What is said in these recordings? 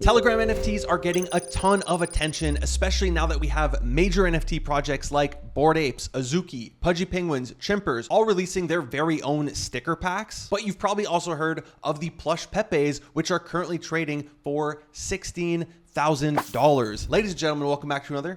Telegram NFTs are getting a ton of attention, especially now that we have major NFT projects like Bored Apes, Azuki, Pudgy Penguins, Chimpers, all releasing their very own sticker packs. But you've probably also heard of the plush Pepes, which are currently trading for $16,000. Ladies and gentlemen, welcome back to another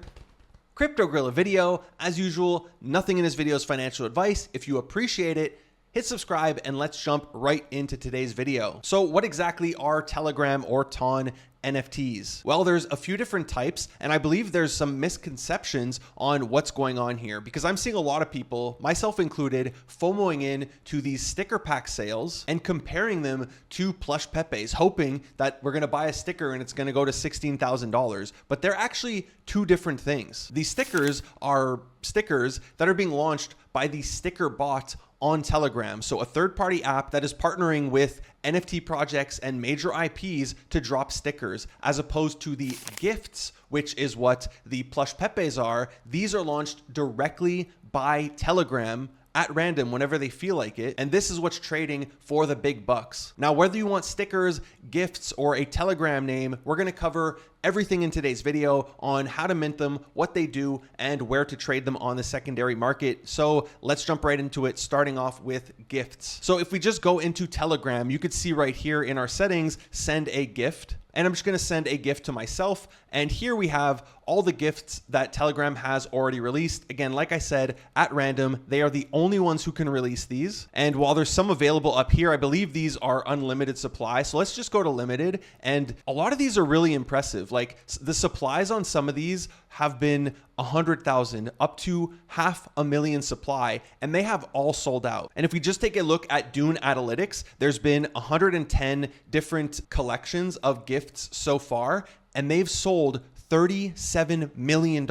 Crypto Gorilla video. As usual, nothing in this video is financial advice. If you appreciate it, hit subscribe and let's jump right into today's video. So what exactly are Telegram or TON NFTs? Well, there's a few different types, and I believe there's some misconceptions on what's going on here because I'm seeing a lot of people, myself included, FOMOing in to these sticker pack sales and comparing them to plush Pepes, hoping that we're going to buy a sticker and it's going to go to $16,000. But they're actually two different things. These stickers are stickers that are being launched by the sticker bot on Telegram. So a third-party app that is partnering with NFT projects and major IPs to drop stickers, as opposed to the gifts, which is what the plush Pepes are. These are launched directly by Telegram at random whenever they feel like it. And this is what's trading for the big bucks. Now, whether you want stickers, gifts, or a Telegram name, we're gonna cover everything in today's video on how to mint them, what they do, and where to trade them on the secondary market. So let's jump right into it, starting off with gifts. So if we just go into Telegram, you could see right here in our settings, send a gift. And I'm just going to send a gift to myself. And here we have all the gifts that Telegram has already released. Again, like I said, at random, they are the only ones who can release these. And while there's some available up here, I believe these are unlimited supply. So let's just go to limited. And a lot of these are really impressive. Like the supplies on some of these have been 100,000 up to 500,000 supply, and they have all sold out. And if we just take a look at Dune Analytics, there's been 110 different collections of gifts so far, and they've sold $37 million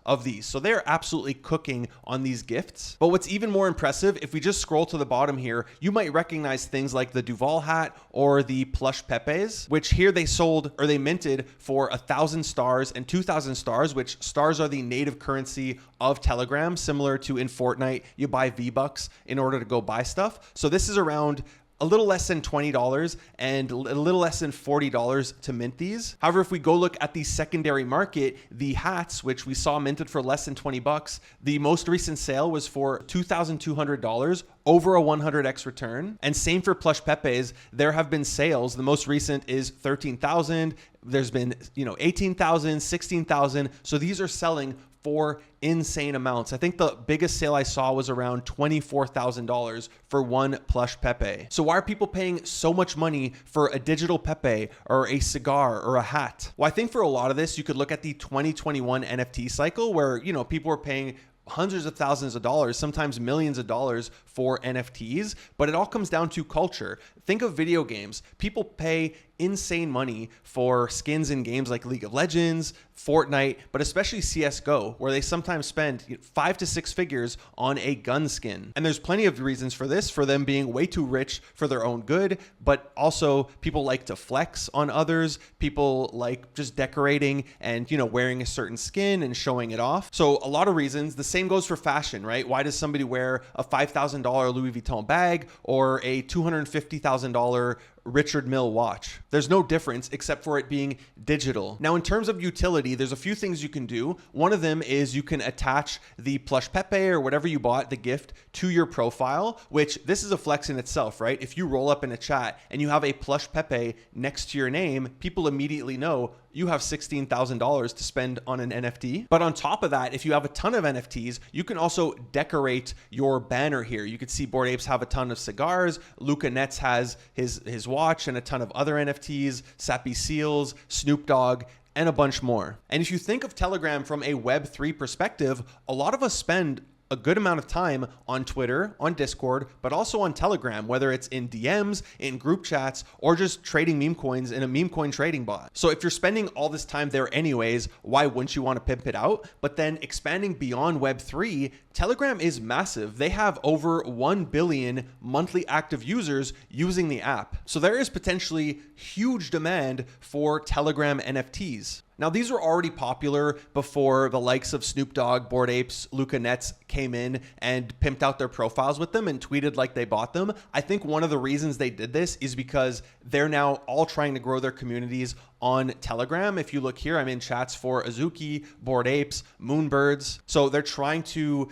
of these. So they're absolutely cooking on these gifts. But what's even more impressive, if we just scroll to the bottom here, you might recognize things like the Duval hat or the plush Pepes, which here they sold or they minted for 1,000 stars and 2,000 stars, which stars are the native currency of Telegram, similar to in Fortnite, you buy V-Bucks in order to go buy stuff. So this is around a little less than $20 and a little less than $40 to mint these. However, if we go look at the secondary market, the hats, which we saw minted for less than 20 bucks, the most recent sale was for $2,200, over a 100x return. And same for plush Pepes. There have been sales. The most recent is 13,000. There's been, 18,000, 16,000. So these are selling for insane amounts. I think the biggest sale I saw was around $24,000 for one plush Pepe. So why are people paying so much money for a digital Pepe or a cigar or a hat? Well, I think for a lot of this, you could look at the 2021 NFT cycle where, people were paying hundreds of thousands of dollars, sometimes millions of dollars for NFTs, but it all comes down to culture. Think of video games. People pay insane money for skins in games like League of Legends, Fortnite, but especially CSGO, where they sometimes spend 5 to 6 figures on a gun skin. And there's plenty of reasons for this, for them being way too rich for their own good, but also people like to flex on others. People like just decorating and, wearing a certain skin and showing it off. So a lot of reasons. The same goes for fashion, right? Why does somebody wear a $5,000 Louis Vuitton bag or a $250,000 Richard Mille watch? There's no difference except for it being digital. Now, in terms of utility, there's a few things you can do. One of them is you can attach the plush Pepe or whatever you bought, the gift, to your profile, which this is a flex in itself, right? If you roll up in a chat and you have a plush Pepe next to your name, people immediately know you have $16,000 to spend on an NFT. But on top of that, if you have a ton of NFTs, you can also decorate your banner here. You can see Bored Apes have a ton of cigars. Luca Nets has his watch and a ton of other NFTs, Sappy Seals, Snoop Dogg, and a bunch more. And if you think of Telegram from a Web3 perspective, a lot of us spend a good amount of time on Twitter, on Discord, but also on Telegram, whether it's in DMs, in group chats, or just trading meme coins in a meme coin trading bot. So if you're spending all this time there anyways, why wouldn't you want to pimp it out? But then expanding beyond Web3, Telegram is massive. They have over 1 billion monthly active users using the app. So there is potentially huge demand for Telegram NFTs. Now, these were already popular before the likes of Snoop Dogg, Bored Apes, Luca Nets came in and pimped out their profiles with them and tweeted like they bought them. I think one of the reasons they did this is because they're now all trying to grow their communities on Telegram. If you look here, I'm in chats for Azuki, Bored Apes, Moonbirds. So they're trying to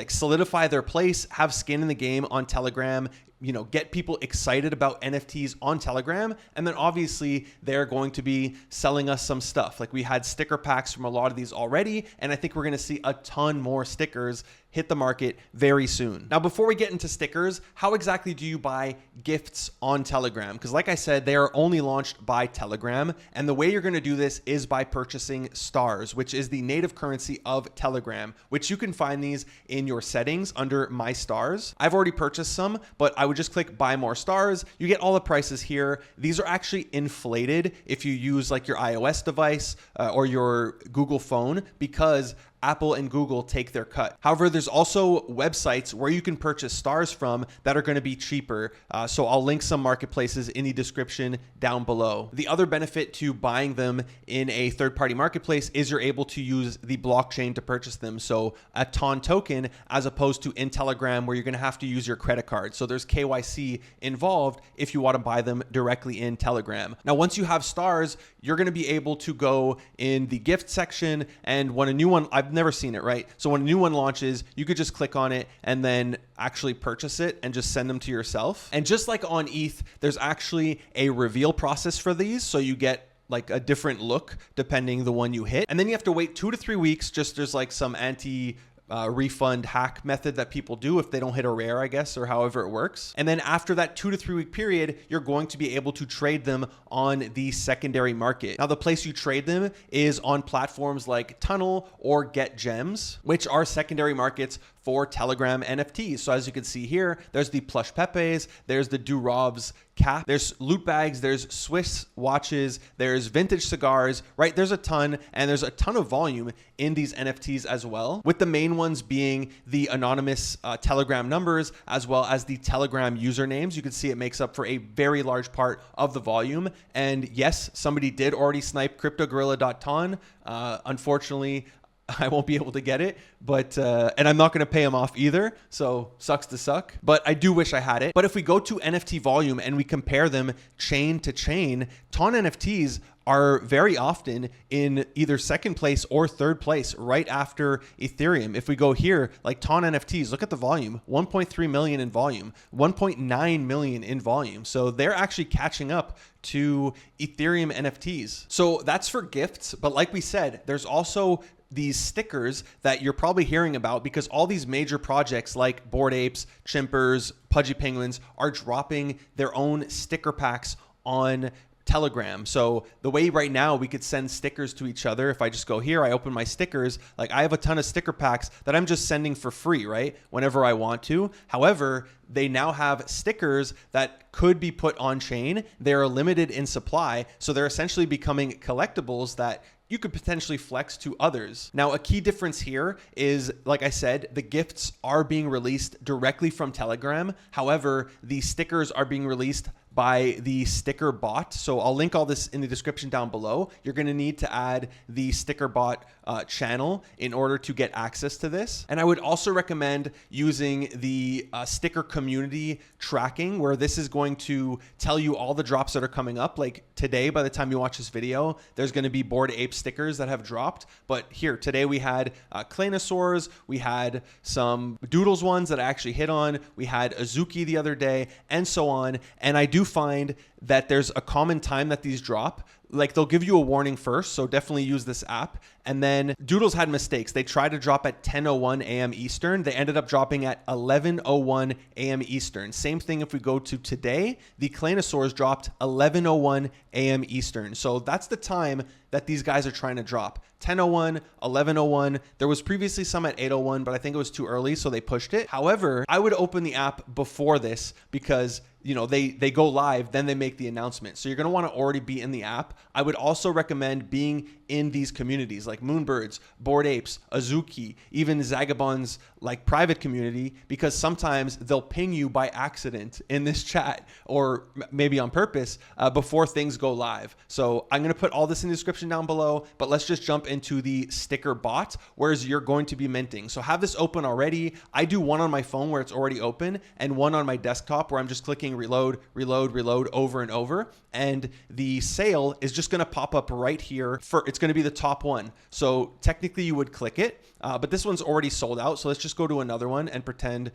solidify their place, have skin in the game on Telegram, get people excited about NFTs on Telegram. And then obviously they're going to be selling us some stuff. Like we had sticker packs from a lot of these already. And I think we're going to see a ton more stickers hit the market very soon. Now, before we get into stickers, how exactly do you buy gifts on Telegram? Because like I said, they are only launched by Telegram. And the way you're going to do this is by purchasing stars, which is the native currency of Telegram, which you can find these in your settings under My Stars. I've already purchased some, but I would just click buy more stars. You get all the prices here. These are actually inflated if you use like your iOS device or your Google phone, because Apple and Google take their cut. However, there's also websites where you can purchase stars from that are going to be cheaper. So I'll link some marketplaces in the description down below. The other benefit to buying them in a third-party marketplace is you're able to use the blockchain to purchase them. So a TON token, as opposed to in Telegram where you're going to have to use your credit card. So there's KYC involved if you want to buy them directly in Telegram. Now, once you have stars, you're going to be able to go in the gift section, and when a new one, I've never seen it, right? So when a new one launches, you could just click on it and then actually purchase it and just send them to yourself. And just like on ETH, there's actually a reveal process for these. So you get like a different look depending the one you hit. And then you have to wait 2 to 3 weeks. Just there's like some refund hack method that people do if they don't hit a rare, I guess, or however it works. And then after that 2 to 3 week period, you're going to be able to trade them on the secondary market. Now, the place you trade them is on platforms like Tunnel or Get Gems, which are secondary markets for Telegram NFTs. So as you can see here, there's the plush Pepes, there's the Durov's cap, there's loot bags, there's Swiss watches, there's vintage cigars, right? There's a ton, and there's a ton of volume in these NFTs as well, with the main ones being the anonymous Telegram numbers, as well as the Telegram usernames. You can see it makes up for a very large part of the volume. And yes, somebody did already snipe cryptogorilla.ton. Unfortunately, I won't be able to get it, but and I'm not going to pay him off either, so sucks to suck, but I do wish I had it. But if we go to NFT volume and we compare them chain to chain, TON NFTs are very often in either second place or third place right after Ethereum. If we go here, like TON NFTs, look at the volume, 1.3 million in volume, 1.9 million in volume. So they're actually catching up to Ethereum NFTs. So that's for gifts. But like we said, there's also these stickers that you're probably hearing about, because all these major projects like Bored Apes, Chimpers, Pudgy Penguins are dropping their own sticker packs on Telegram. So the way right now we could send stickers to each other, if I just go here, I open my stickers, like I have a ton of sticker packs that I'm just sending for free, right? Whenever I want to. However, they now have stickers that could be put on chain. They're limited in supply. So they're essentially becoming collectibles that you could potentially flex to others. Now, a key difference here is, like I said, the gifts are being released directly from Telegram. However, the stickers are being released by the sticker bot. So I'll link all this in the description down below. You're going to need to add the sticker bot channel in order to get access to this. And I would also recommend using the sticker community tracking, where this is going to tell you all the drops that are coming up. Like today, by the time you watch this video, there's going to be Bored Ape stickers that have dropped. But here today we had Clanosaurs, we had some Doodles ones that I actually hit on, we had Azuki the other day, and so on. And I do find that there's a common time that these drop. Like they'll give you a warning first, so definitely use this app. And then Doodles had mistakes. They tried to drop at 10:01 a.m. Eastern. They ended up dropping at 11:01 a.m. Eastern. Same thing if we go to today. The Clanosaurs dropped 11:01 a.m. Eastern. So that's the time that these guys are trying to drop. 10:01, 11:01. There was previously some at 8:01, but I think it was too early, so they pushed it. However, I would open the app before this, because they go live, then they make the announcement. So you're going to want to already be in the app. I would also recommend being in these communities like Moonbirds, Bored Apes, Azuki, even Zagabond's like private community, because sometimes they'll ping you by accident in this chat or maybe on purpose before things go live. So I'm going to put all this in the description down below, but let's just jump into the sticker bot, whereas you're going to be minting. So have this open already. I do one on my phone where it's already open and one on my desktop where I'm just clicking reload, reload, reload over and over. And the sale is just going to pop up right here. It's going to be the top one. So technically you would click it, but this one's already sold out. So let's just go to another one and pretend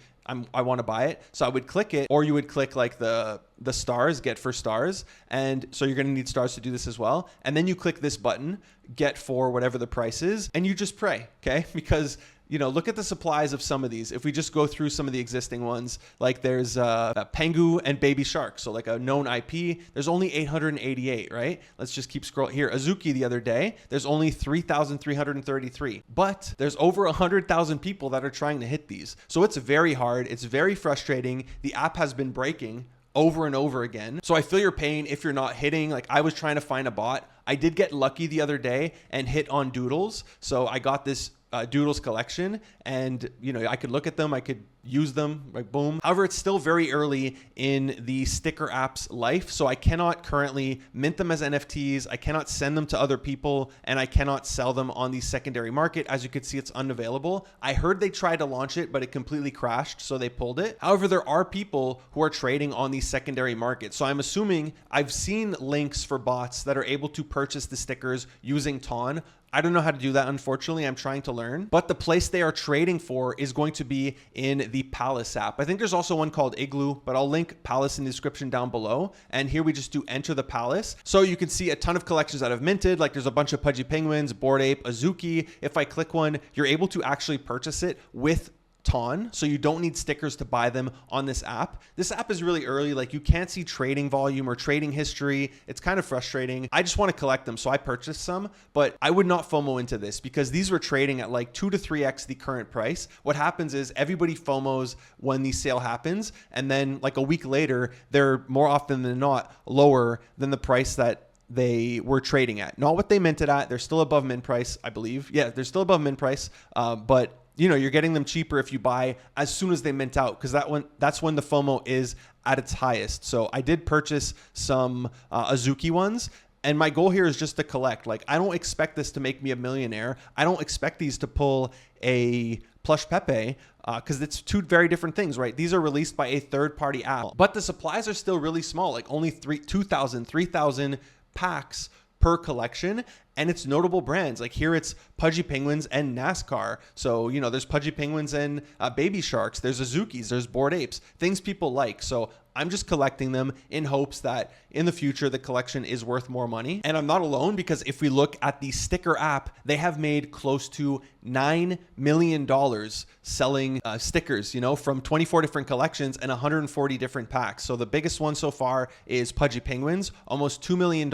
I want to buy it. So I would click it, or you would click like the stars, get for stars. And so you're going to need stars to do this as well. And then you click this button, get for whatever the price is, and you just pray, okay? Because look at the supplies of some of these. If we just go through some of the existing ones, like there's Pengu and Baby Shark. So like a known IP, there's only 888, right? Let's just keep scrolling here. Azuki the other day, there's only 3,333, but there's over 100,000 people that are trying to hit these. So it's very hard. It's very frustrating. The app has been breaking over and over again. So I feel your pain if you're not hitting. Like I was trying to find a bot. I did get lucky the other day and hit on Doodles. So I got this Doodles collection, and I could look at them, I could use them, like boom. However, it's still very early in the sticker app's life, so I cannot currently mint them as NFTs, I cannot send them to other people, and I cannot sell them on the secondary market. As you can see, it's unavailable. I heard they tried to launch it, but it completely crashed, so they pulled it. However, there are people who are trading on the secondary market, so I'm assuming I've seen links for bots that are able to purchase the stickers using TON. I don't know how to do that, unfortunately. I'm trying to learn. But the place they are trading for is going to be in the Palace app. I think there's also one called Igloo, but I'll link Palace in the description down below. And here we just do enter the Palace. So you can see a ton of collections that have minted. Like there's a bunch of Pudgy Penguins, Bored Ape, Azuki. If I click one, you're able to actually purchase it with TON, so you don't need stickers to buy them on this app. This app is really early, like you can't see trading volume or trading history. It's kind of frustrating. I just want to collect them, so I purchased some, but I would not FOMO into this because these were trading at like 2 to 3x the current price. What happens is everybody FOMOs when the sale happens, and then like a week later, they're more often than not lower than the price that they were trading at. Not what they minted at. They're still above mint price, I believe. Yeah, they're still above mint price, but you're getting them cheaper if you buy as soon as they mint out, because that's when the FOMO is at its highest. So I did purchase some Azuki ones, and my goal here is just to collect. Like I don't expect this to make me a millionaire. I don't expect these to pull a Plush Pepe because it's two very different things, right? These are released by a third-party app, but the supplies are still really small, like only 2,000, 3,000 packs per collection, and it's notable brands. Like here it's Pudgy Penguins and NASCAR. So, there's Pudgy Penguins and Baby Sharks. There's Azukis, there's Bored Apes, things people like. So I'm just collecting them in hopes that in the future, the collection is worth more money. And I'm not alone, because if we look at the sticker app, they have made close to $9 million selling stickers, from 24 different collections and 140 different packs. So the biggest one so far is Pudgy Penguins, almost $2 million,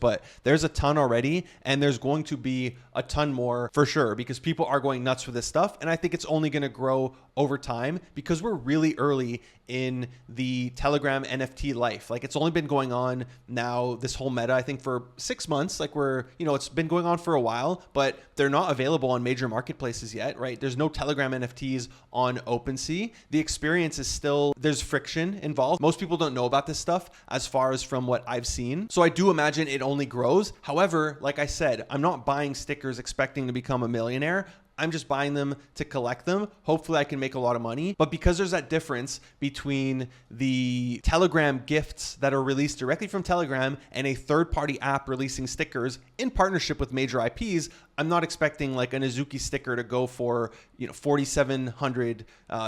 but there's a ton already. And there's going to be a ton more for sure, because people are going nuts for this stuff. And I think it's only going to grow over time because we're really early in the Telegram NFT life. Like it's only been going on now, this whole meta, I think for 6 months. Like it's been going on for a while, but they're not available on major marketplaces yet, right? There's no Telegram NFTs on OpenSea. The experience is still, there's friction involved. Most people don't know about this stuff as far as from what I've seen. So I do imagine it only grows. However, like I said, I'm not buying stickers expecting to become a millionaire. I'm just buying them to collect them. Hopefully I can make a lot of money. But because there's that difference between the Telegram gifts that are released directly from Telegram and a third-party app releasing stickers in partnership with major IPs, I'm not expecting like an Azuki sticker to go for 4,700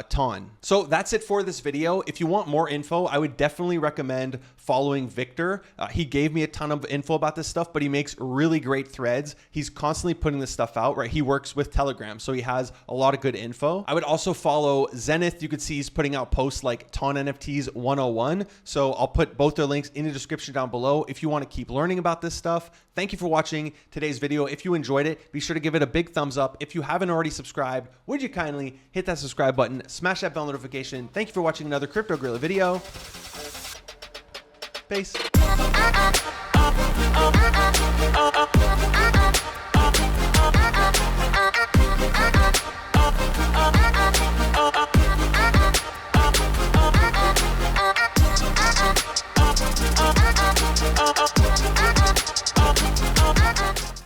TON. So that's it for this video. If you want more info, I would definitely recommend following Victor. He gave me a ton of info about this stuff, but he makes really great threads. He's constantly putting this stuff out, right? He works with Telegram, so he has a lot of good info. I would also follow Zenith. You could see he's putting out posts like TON NFTs 101. So I'll put both their links in the description down below if you want to keep learning about this stuff. Thank you for watching today's video. If you enjoyed it, be sure to give it a big thumbs up. If you haven't already subscribed, would you kindly hit that subscribe button, smash that bell notification. Thank you for watching another Crypto Gorilla video. Peace.